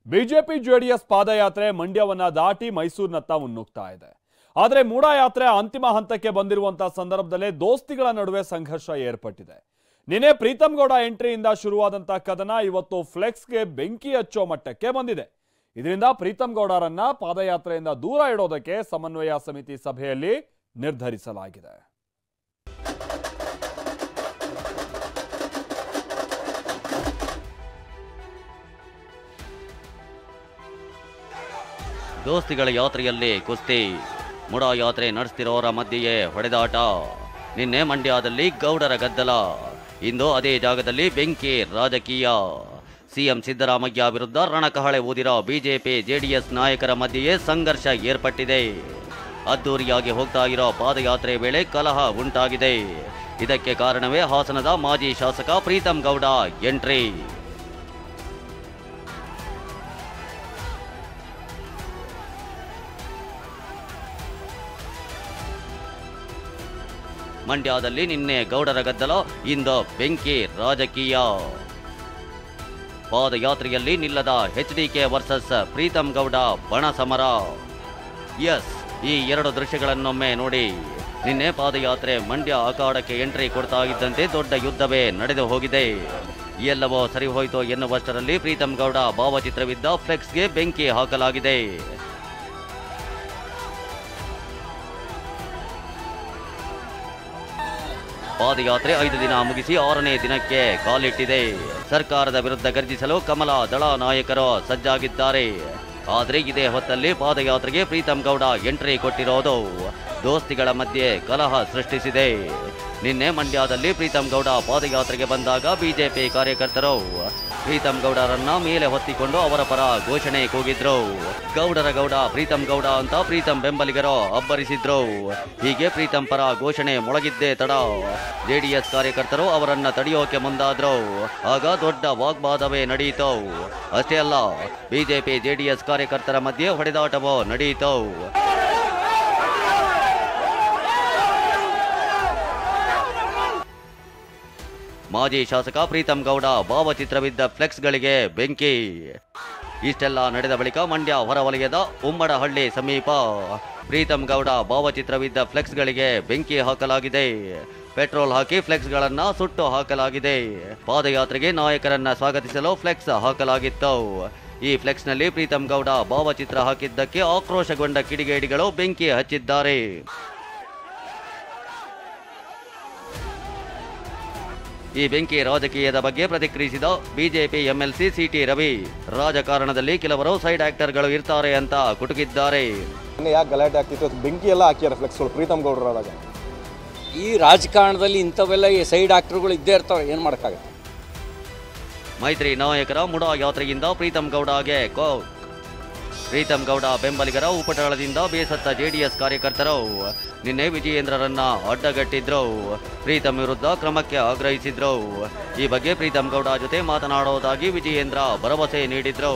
BJP JDS ಪಾದಯಾತ್ರೆ ಮಂಡ್ಯವನ್ನ ದಾಟಿ ಮೈಸೂರಿನತ್ತ ಮುನ್ನುಗ್ತಾ ಇದೆ. ಆದರೆ ಮೂಡಾ ಯಾತ್ರೆ ಅಂತಿಮ ಹಂತಕ್ಕೆ ಬಂದಿರುವಂತಹ ಸಂದರ್ಭದಲ್ಲೇ ದೋಸ್ತಿಗಳ ನಡುವೆ ಸಂಘರ್ಷ ಏರ್ಪಟ್ಟಿದೆ. ನಿನ್ನೆ ಪ್ರೀತಮ್ ಗೌಡ ಎಂಟ್ರಿಯಿಂದ ಶುರುವಾದಂತಹ ಕದನ ಇವತ್ತು ಫ್ಲೆಕ್ಸ್ಗೆ ಬೆಂಕಿ ಹಚ್ಚೋ ಮಟ್ಟಕ್ಕೆ ಬಂದಿದೆ. ಇದರಿಂದ ಪ್ರೀತಮ್ ಗೌಡರನ್ನ ಪಾದಯಾತ್ರೆಯಿಂದ ದೂರ ಇಡೋದಕ್ಕೆ ಸಮನ್ವಯ ಸಮಿತಿ ಸಭೆಯಲ್ಲಿ ನಿರ್ಧರಿಸಲಾಗಿದೆ. ದೋಸ್ತಿಗಳ ಯಾತ್ರೆಯಲ್ಲಿ ಕುಸ್ತಿ, ಮುಡಾ ಯಾತ್ರೆ ನಡೆಸ್ತಿರೋರ ಮಧ್ಯೆಯೇ ಹೊಡೆದಾಟ. ನಿನ್ನೆ ಮಂಡ್ಯದಲ್ಲಿ ಗೌಡರ ಗದ್ದಲ, ಇಂದು ಅದೇ ಜಾಗದಲ್ಲಿ ಬೆಂಕಿ ರಾಜಕೀಯ. ಸಿಎಂ ಸಿದ್ದರಾಮಯ್ಯ ವಿರುದ್ಧ ರಣಕಹಳೆ ಊದಿರೋ ಬಿಜೆಪಿ ಜೆಡಿಎಸ್ ನಾಯಕರ ಮಧ್ಯೆಯೇ ಸಂಘರ್ಷ ಏರ್ಪಟ್ಟಿದೆ. ಅದ್ದೂರಿಯಾಗಿ ಹೋಗ್ತಾ ಇರೋ ಪಾದಯಾತ್ರೆ ವೇಳೆ ಕಲಹ ಉಂಟಾಗಿದೆ. ಇದಕ್ಕೆ ಕಾರಣವೇ ಹಾಸನದ ಮಾಜಿ ಶಾಸಕ ಪ್ರೀತಮ್ ಗೌಡ ಎಂಟ್ರಿ. ಮಂಡ್ಯದಲ್ಲಿ ನಿನ್ನೆ ಗೌಡರ ಗದ್ದಲ, ಇಂದು ಬೆಂಕಿ ರಾಜಕೀಯ. ಪಾದಯಾತ್ರೆಯಲ್ಲಿ ನಿಲ್ಲದ ಎಚ್ಡಿಕೆ ವರ್ಸಸ್ ಪ್ರೀತಮ್ ಗೌಡ ಬಣ ಸಮರ. ಎಸ್, ಈ ಎರಡು ದೃಶ್ಯಗಳನ್ನೊಮ್ಮೆ ನೋಡಿ. ನಿನ್ನೆ ಪಾದಯಾತ್ರೆ ಮಂಡ್ಯ ಅಖಾಡಕ್ಕೆ ಎಂಟ್ರಿ ಕೊಡ್ತಾ ಇದ್ದಂತೆ ದೊಡ್ಡ ಯುದ್ಧವೇ ನಡೆದು ಹೋಗಿದೆ. ಎಲ್ಲವೋ ಸರಿ ಹೋಯಿತು ಎನ್ನುವಷ್ಟರಲ್ಲಿ ಪ್ರೀತಮ್ ಗೌಡ ಭಾವಚಿತ್ರವಿದ್ದ ಫ್ಲೆಕ್ಸ್ಗೆ ಬೆಂಕಿ ಹಾಕಲಾಗಿದೆ. ಪಾದಯಾತ್ರೆ 5 ದಿನ ಮುಗಿಸಿ 6ನೇ ದಿನಕ್ಕೆ ಕಾಲಿಟ್ಟಿದೆ. ಸರ್ಕಾರದ ವಿರುದ್ಧ ಗರ್ಜಿಸಲು ಕಮಲ ದಳ ನಾಯಕರು ಸಜ್ಜಾಗಿದ್ದಾರೆ. ಆದರೆ ಇದೇ ಹೊತ್ತಲ್ಲಿ ಪಾದಯಾತ್ರೆಗೆ ಪ್ರೀತಮ್ ಗೌಡ ಎಂಟ್ರಿ ಕೊಟ್ಟಿರೋದು ದೋಸ್ತಿಗಳ ಮಧ್ಯೆ ಕಲಹ ಸೃಷ್ಟಿಸಿದೆ. ನಿನ್ನೆ ಮಂಡ್ಯದಲ್ಲಿ ಪ್ರೀತಮ್ ಗೌಡ ಪಾದಯಾತ್ರೆಗೆ ಬಂದಾಗ ಬಿಜೆಪಿ ಕಾರ್ಯಕರ್ತರು ಪ್ರೀತಮ್ ಗೌಡರನ್ನ ಮೇಲೆ ಹೊತ್ತಿಕೊಂಡು ಅವರ ಪರ ಘೋಷಣೆ ಕೂಗಿದ್ರು. ಗೌಡರ ಗೌಡ ಪ್ರೀತಮ್ ಗೌಡ ಅಂತ ಪ್ರೀತಮ್ ಬೆಂಬಲಿಗರು ಅಬ್ಬರಿಸಿದ್ರು. ಹೀಗೆ ಪ್ರೀತಮ್ ಪರ ಘೋಷಣೆ ಮೊಳಗಿದ್ದೇ ತಡ ಜೆಡಿಎಸ್ ಕಾರ್ಯಕರ್ತರು ಅವರನ್ನ ತಡೆಯೋಕೆ ಮುಂದಾದ್ರು. ಆಗ ದೊಡ್ಡ ವಾಗ್ವಾದವೇ ನಡೆಯಿತು. ಅಷ್ಟೇ ಅಲ್ಲ, ಬಿಜೆಪಿ ಜೆಡಿಎಸ್ ಕಾರ್ಯಕರ್ತರ ಮಧ್ಯೆ ಹೊಡೆದಾಟವೂ ನಡೆಯಿತು. ಮಾಜಿ ಶಾಸಕ ಪ್ರೀತಮ್ ಗೌಡ ಭಾವಚಿತ್ರವಿದ್ದ ಫ್ಲೆಕ್ಸ್ಗಳಿಗೆ ಬೆಂಕಿ. ಇಷ್ಟೆಲ್ಲ ನಡೆದ ಬಳಿಕ ಮಂಡ್ಯ ಹೊರವಲಯದ ಉಮ್ಮಡಹಳ್ಳಿ ಸಮೀಪ ಪ್ರೀತಮ್ ಗೌಡ ಭಾವಚಿತ್ರವಿದ್ದ ಫ್ಲೆಕ್ಸ್ಗಳಿಗೆ ಬೆಂಕಿ ಹಾಕಲಾಗಿದೆ. ಪೆಟ್ರೋಲ್ ಹಾಕಿ ಫ್ಲೆಕ್ಸ್ಗಳನ್ನ ಸುಟ್ಟು ಹಾಕಲಾಗಿದೆ. ಪಾದಯಾತ್ರೆಗೆ ನಾಯಕರನ್ನ ಸ್ವಾಗತಿಸಲು ಫ್ಲೆಕ್ಸ್ ಹಾಕಲಾಗಿತ್ತು. ಈ ಫ್ಲೆಕ್ಸ್ನಲ್ಲಿ ಪ್ರೀತಮ್ ಗೌಡ ಭಾವಚಿತ್ರ ಹಾಕಿದ್ದಕ್ಕೆ ಆಕ್ರೋಶಗೊಂಡ ಕಿಡಿಗೇಡಿಗಳು ಬೆಂಕಿ ಹಚ್ಚಿದ್ದಾರೆ. ಈ ಬೆಂಕಿ ರಾಜಕೀಯದ ಬಗ್ಗೆ ಪ್ರತಿಕ್ರಿಯಿಸಿದ ಬಿಜೆಪಿ ಎಂಎಲ್ಸಿ ಸಿಟಿ ರವಿ, ರಾಜಕಾರಣದಲ್ಲಿ ಕೆಲವರು ಸೈಡ್ ಆಕ್ಟರ್ಗಳು ಇರ್ತಾರೆ ಅಂತ ಕುಟುಕಿದ್ದಾರೆ. ಯಾಕೆ ಗಲಾಟೆ ಆಗ್ತಿತ್ತು? ಬೆಂಕಿ ಎಲ್ಲ ಹಾಕಿದ್ದಾರೆ ಫ್ಲೆಕ್ಸ್ಗಳು ಪ್ರೀತಮ್ ಗೌಡರಾದಾಗ. ಈ ರಾಜಕಾರಣದಲ್ಲಿ ಇಂಥವೆಲ್ಲ ಸೈಡ್ ಆಕ್ಟರ್ಗಳು ಇದ್ದೇ ಇರ್ತಾರೆ, ಏನು ಮಾಡೋಕ್ಕಾಗುತ್ತೆ? ಮೈತ್ರಿ ನಾಯಕರ ಮುಡಾ ಯಾತ್ರೆಯಿಂದ ಪ್ರೀತಮ್ ಗೌಡಗೆ ಪ್ರೀತಮ್ ಗೌಡ ಬೆಂಬಲಿಗರ ಉಪಟಳದಿಂದ ಬೇಸತ್ತ ಜೆಡಿಎಸ್ ಕಾರ್ಯಕರ್ತರು ನಿನ್ನೆ ವಿಜಯೇಂದ್ರರನ್ನ ಅಡ್ಡಗಟ್ಟಿದ್ರು. ಪ್ರೀತಮ್ ವಿರುದ್ಧ ಕ್ರಮಕ್ಕೆ ಆಗ್ರಹಿಸಿದ್ರು. ಈ ಬಗ್ಗೆ ಪ್ರೀತಮ್ ಗೌಡ ಜೊತೆ ಮಾತನಾಡುವುದಾಗಿ ವಿಜಯೇಂದ್ರ ಭರವಸೆ ನೀಡಿದ್ರು.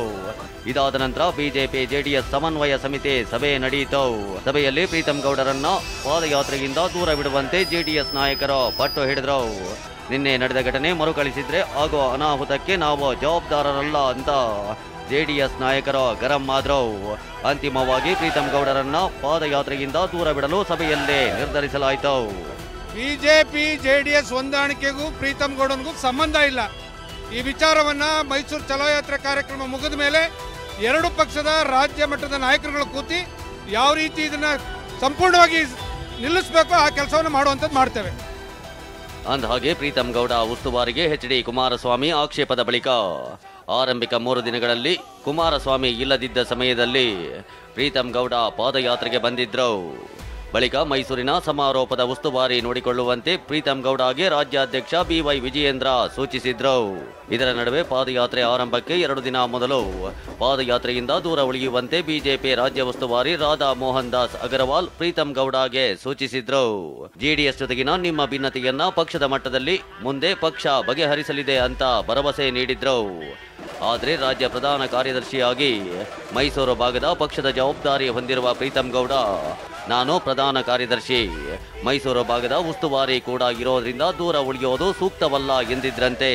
ಇದಾದ ನಂತರ ಬಿಜೆಪಿ ಜೆಡಿಎಸ್ ಸಮನ್ವಯ ಸಮಿತಿ ಸಭೆ ನಡೆಯಿತು. ಸಭೆಯಲ್ಲಿ ಪ್ರೀತಮ್ ಗೌಡರನ್ನ ಪಾದಯಾತ್ರೆಯಿಂದ ದೂರ ಬಿಡುವಂತೆ ಜೆಡಿಎಸ್ ನಾಯಕರು ಪಟ್ಟು ಹಿಡಿದ್ರು. ನಿನ್ನೆ ನಡೆದ ಘಟನೆ ಮರುಕಳಿಸಿದ್ರೆ ಆಗುವ ಅನಾಹುತಕ್ಕೆ ನಾವು ಜವಾಬ್ದಾರರಲ್ಲ ಅಂತ ಜೆಡಿಎಸ್ ನಾಯಕರು ಗರಂ ಆದ್ರು. ಅಂತಿಮವಾಗಿ ಪ್ರೀತಮ್ ಗೌಡರನ್ನ ಪಾದಯಾತ್ರೆಯಿಂದ ದೂರ ಬಿಡಲು ಸಭೆಯಲ್ಲೇ ನಿರ್ಧರಿಸಲಾಯಿತು. ಬಿಜೆಪಿ ಜೆಡಿಎಸ್ ಹೊಂದಾಣಿಕೆಗೂ ಪ್ರೀತಮ್ ಗೌಡನಿಗೂ ಸಂಬಂಧ ಇಲ್ಲ. ಈ ವಿಚಾರವನ್ನ ಮೈಸೂರು ಚಲೋ ಯಾತ್ರೆ ಕಾರ್ಯಕ್ರಮ ಮುಗಿದ ಮೇಲೆ ಎರಡು ಪಕ್ಷದ ರಾಜ್ಯ ಮಟ್ಟದ ನಾಯಕರುಗಳು ಕೂತಿ ಯಾವ ರೀತಿ ಇದನ್ನ ಸಂಪೂರ್ಣವಾಗಿ ನಿಲ್ಲಿಸಬೇಕು ಆ ಕೆಲಸವನ್ನು ಮಾಡುವಂಥದ್ದು ಮಾಡ್ತೇವೆ. ಅಂದಹಾಗೆ ಪ್ರೀತಮ್ ಗೌಡ ಉಸ್ತುವಾರಿಗೆ ಎಚ್.ಡಿ. ಕುಮಾರಸ್ವಾಮಿ ಆಕ್ಷೇಪದ ಬಳಿಕ ಆರಂಭಿಕ 3 ದಿನಗಳಲ್ಲಿ ಕುಮಾರಸ್ವಾಮಿ ಇಲ್ಲದಿದ್ದ ಸಮಯದಲ್ಲಿ ಪ್ರೀತಮ್ ಗೌಡ ಪಾದಯಾತ್ರೆಗೆ ಬಂದಿದ್ರು. ಬಳಿಕ ಮೈಸೂರಿನ ಸಮಾರೋಪದ ಉಸ್ತುವಾರಿ ನೋಡಿಕೊಳ್ಳುವಂತೆ ಪ್ರೀತಮ್ ಗೌಡಗೆ ರಾಜ್ಯಾಧ್ಯಕ್ಷ ಬಿವೈ ವಿಜಯೇಂದ್ರ ಸೂಚಿಸಿದ್ರು. ಇದರ ನಡುವೆ ಪಾದಯಾತ್ರೆ ಆರಂಭಕ್ಕೆ 2 ದಿನ ಮೊದಲು ಪಾದಯಾತ್ರೆಯಿಂದ ದೂರ ಉಳಿಯುವಂತೆ ಬಿಜೆಪಿ ರಾಜ್ಯ ಉಸ್ತುವಾರಿ ರಾಧಾ ಮೋಹನ್ ದಾಸ್ ಅಗರವಾಲ್ ಪ್ರೀತಮ್ ಗೌಡಗೆ ಸೂಚಿಸಿದ್ರು. ಜೆಡಿಎಸ್ ಜೊತೆಗಿನ ನಿಮ್ಮ ಭಿನ್ನತೆಯನ್ನ ಪಕ್ಷದ ಮಟ್ಟದಲ್ಲಿ ಮುಂದೆ ಪಕ್ಷ ಬಗೆಹರಿಸಲಿದೆ ಅಂತ ಭರವಸೆ ನೀಡಿದ್ರು. ಆದರೆ ರಾಜ್ಯ ಪ್ರಧಾನ ಕಾರ್ಯದರ್ಶಿಯಾಗಿ ಮೈಸೂರು ಭಾಗದ ಪಕ್ಷದ ಜವಾಬ್ದಾರಿ ಹೊಂದಿರುವ ಪ್ರೀತಮ್ ಗೌಡ, ನಾನು ಪ್ರಧಾನ ಕಾರ್ಯದರ್ಶಿ, ಮೈಸೂರು ಭಾಗದ ಉಸ್ತುವಾರಿ ಕೂಡ ಇರೋದ್ರಿಂದ ದೂರ ಉಳಿಯೋದು ಸೂಕ್ತವಲ್ಲ ಎಂದಿದ್ರಂತೆ.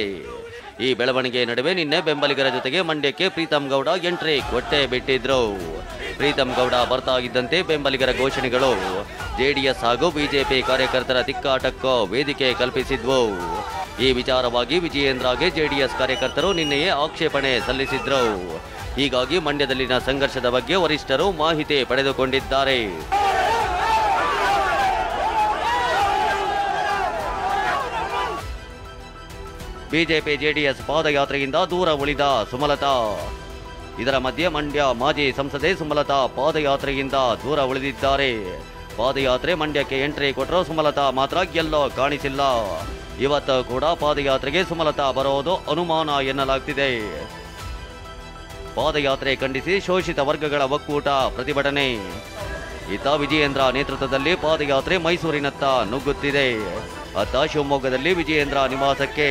ಈ ಬೆಳವಣಿಗೆ ನಡುವೆ ನಿನ್ನೆ ಬೆಂಬಲಿಗರ ಜೊತೆಗೆ ಮಂಡ್ಯಕ್ಕೆ ಪ್ರೀತಂ ಗೌಡ ಎಂಟ್ರಿ ಕೊಟ್ಟೆ ಬಿಟ್ಟಿದ್ರು. ಪ್ರೀತಂ ಗೌಡ ಬರ್ತಾ ಇದ್ದಂತೆ ಬೆಂಬಲಿಗರ ಘೋಷಣೆಗಳು ಜೆಡಿಎಸ್ ಹಾಗೂ ಬಿಜೆಪಿ ಕಾರ್ಯಕರ್ತರ ತಿಕ್ಕಾಟಕ್ಕೂ ವೇದಿಕೆ ಕಲ್ಪಿಸಿದ್ವು. ಈ ವಿಚಾರವಾಗಿ ವಿಜಯೇಂದ್ರಗೆ ಜೆಡಿಎಸ್ ಕಾರ್ಯಕರ್ತರು ನಿನ್ನೆಯೇ ಆಕ್ಷೇಪಣೆ ಸಲ್ಲಿಸಿದ್ರು. ಹೀಗಾಗಿ ಮಂಡ್ಯದಲ್ಲಿನ ಸಂಘರ್ಷದ ಬಗ್ಗೆ ವರಿಷ್ಠರು ಮಾಹಿತಿ ಪಡೆದುಕೊಂಡಿದ್ದಾರೆ. ಬಿಜೆಪಿ ಜೆಡಿಎಸ್ ಪಾದಯಾತ್ರೆಯಿಂದ ದೂರ ಉಳಿದ ಸುಮಲತಾ. ಇದರ ಮಧ್ಯೆ ಮಂಡ್ಯ ಮಾಜಿ ಸಂಸದೆ ಸುಮಲತಾ ಪಾದಯಾತ್ರೆಯಿಂದ ದೂರ ಉಳಿದಿದ್ದಾರೆ. ಪಾದಯಾತ್ರೆ ಮಂಡ್ಯಕ್ಕೆ ಎಂಟ್ರಿ ಕೊಟ್ಟರು ಸುಮಲತಾ ಮಾತ್ರ ಎಲ್ಲೋ ಕಾಣಿಸಿಲ್ಲ. ಇವತ್ತು ಕೂಡ ಪಾದಯಾತ್ರೆಗೆ ಸುಮಲತಾ ಬರೋದು ಅನುಮಾನ ಎನ್ನಲಾಗ್ತಿದೆ. ಪಾದಯಾತ್ರೆ ಖಂಡಿಸಿ ಶೋಷಿತ ವರ್ಗಗಳ ಒಕ್ಕೂಟ ಪ್ರತಿಭಟನೆ. ಇತ್ತ ವಿಜಯೇಂದ್ರ ನೇತೃತ್ವದಲ್ಲಿ ಪಾದಯಾತ್ರೆ ಮೈಸೂರಿನತ್ತ ನುಗ್ಗುತ್ತಿದೆ. ಅತ್ತ ಶಿವಮೊಗ್ಗದಲ್ಲಿ ವಿಜಯೇಂದ್ರ ನಿವಾಸಕ್ಕೆ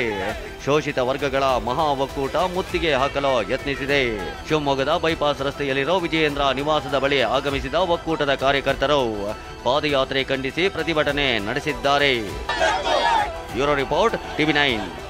ಶೋಷಿತ ವರ್ಗಗಳ ಮಹಾ ಒಕ್ಕೂಟ ಮುತ್ತಿಗೆ ಹಾಕಲು ಯತ್ನಿಸಿದೆ. ಶಿವಮೊಗ್ಗದ ಬೈಪಾಸ್ ರಸ್ತೆಯಲ್ಲಿರೋ ವಿಜಯೇಂದ್ರ ನಿವಾಸದ ಬಳಿ ಆಗಮಿಸಿದ ಒಕ್ಕೂಟದ ಕಾರ್ಯಕರ್ತರು ಪಾದಯಾತ್ರೆ ಖಂಡಿಸಿ ಪ್ರತಿಭಟನೆ ನಡೆಸಿದ್ದಾರೆ. Bureau report, TV9.